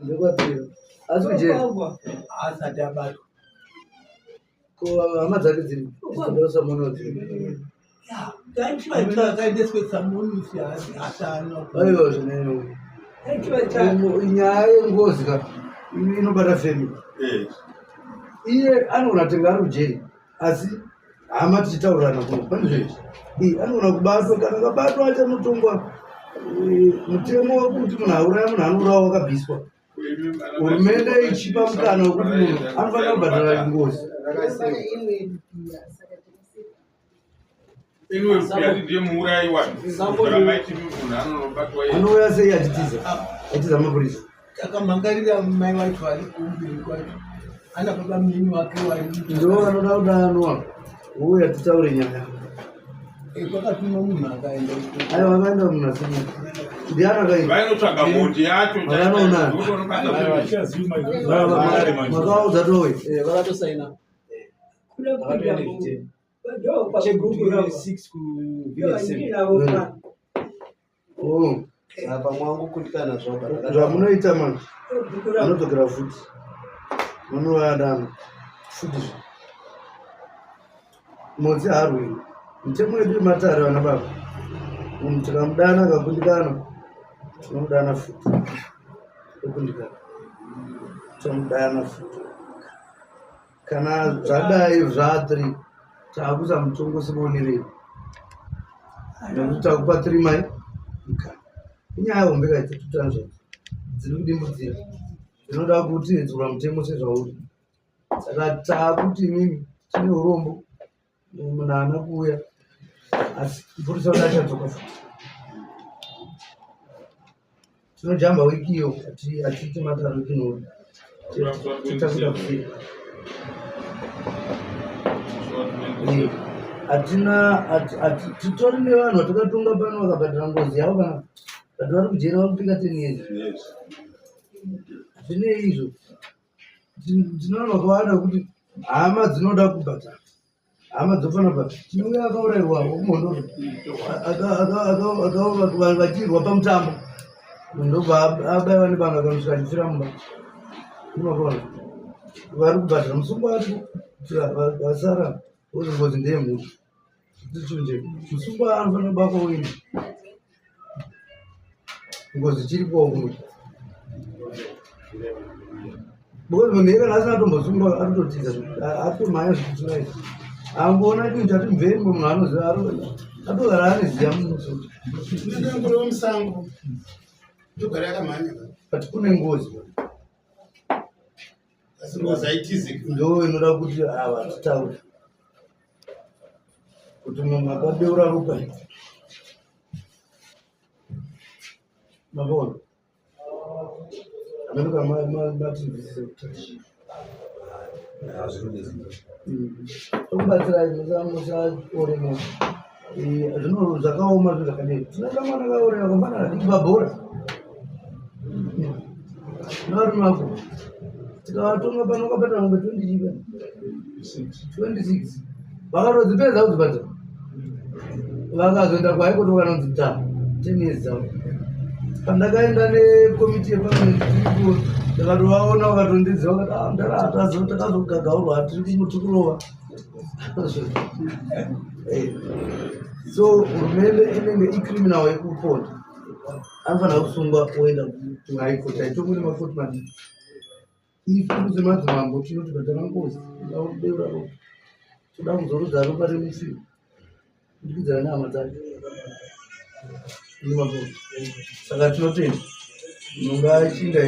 Ndokwapira. Asi kujeni. Asati abatwa. Ko hama dzake dziri. Ndosa muno dziri. Ya, kaitwa kaendeswe samunisi asano. Aiwa zvinene. Nyaya yengozi ka inobata femi. Iye anoona tenga ari kujeri asi hama tichitaurana kuno pane zvezvi anoona kubatwa kana kabatwa achanotongwa mutemo wekuti munhu auraya munhu anouraya wakabviswa. Hurumende ichipa mukana wekuti munhu anofanira kubhadhara ngozi. Anouya sei achitiza mapurisa akamangarira mai vacho vari kumberi kwacho ana baba mnini wake ndo vanoda kudanwa uya titaure nyaya kwakatuma munhu akaenda aiwa vakaenda munhu asini ndiana vainotsvaga mondi yacho makaudza towe vakatosaina apa mwangu kutikana zvamunoita manje munodzokera futi munovadana futi mudzi harwini mutemo wedu matare vana baba munhu tikamudana akakundikana tinomudana futi okundikana tomudana futi kana zvadai zva3 taakuisa mutongo simuonerei nekuti takupa 3 mai mukana inyaya hombe kaita tutanzva dziri kudimbudzira zvinoda kuti edzura mutemo sezvauri saka taakuti mimi tine urombo munhu haana kuuya asi mupurisa uda achadzoka futi tinojamba wiki iyo atiiti mataro kinoo titakuda kufika titori nevanhuvatakatonga pano vakabhadhira ngozi yavo kana vati vari kujera vakupika 10 years zvine izvo ndinoona vakawanda kuti hama dzinoda kubhadhara hama dzofana bhadhara tinouya akaurayirwa kumhondoro vachirwa pamutambo ndobva abayiwa nevanhu vakanosvika achifira mumba unoona vari kubhadhara musungu wacho vasara ozi ngozi ndeyemhutu tichunje musungu anofanira kubakwa wini ngozi chiripowo kumwe because munhu yekana asina tombosungwa atototiza atomhanya zvikusunga angoona chinhu chati mveri munhu anoziva atogara aneziya musango togara yakamhanya but kune ngozi ndo inoda kuti ava titaure kuti munhu akabeura ropa mabona amenoka matinzisise kutashi tokubatsirai musaoremo zvino zvakaoma zvo zvakadei tinoda mwana akaorera kwambana adiki bhora navari mako tikavatonga pano wakapatira ngombe 26 vakatodzipedza kudzibhadhara vakazoenda kwaikoto kanonzi ta 10 years dzavo pandakaenda nekomiti yepaiko ndakatovaona vakatondidziva vakati ndaratazo takazogagaurwa tiri kurova so hurumende inenge icriminal yekuponda anofanira kusungwa oenda kuhaikoti haitongoni makoti madiki ifu semadzimambo tinoti bhadhara ngozi aubeura ropa toda kuzorudza ropa remufiro kudikidzana nehama dzake saka tinotenda nonga chinda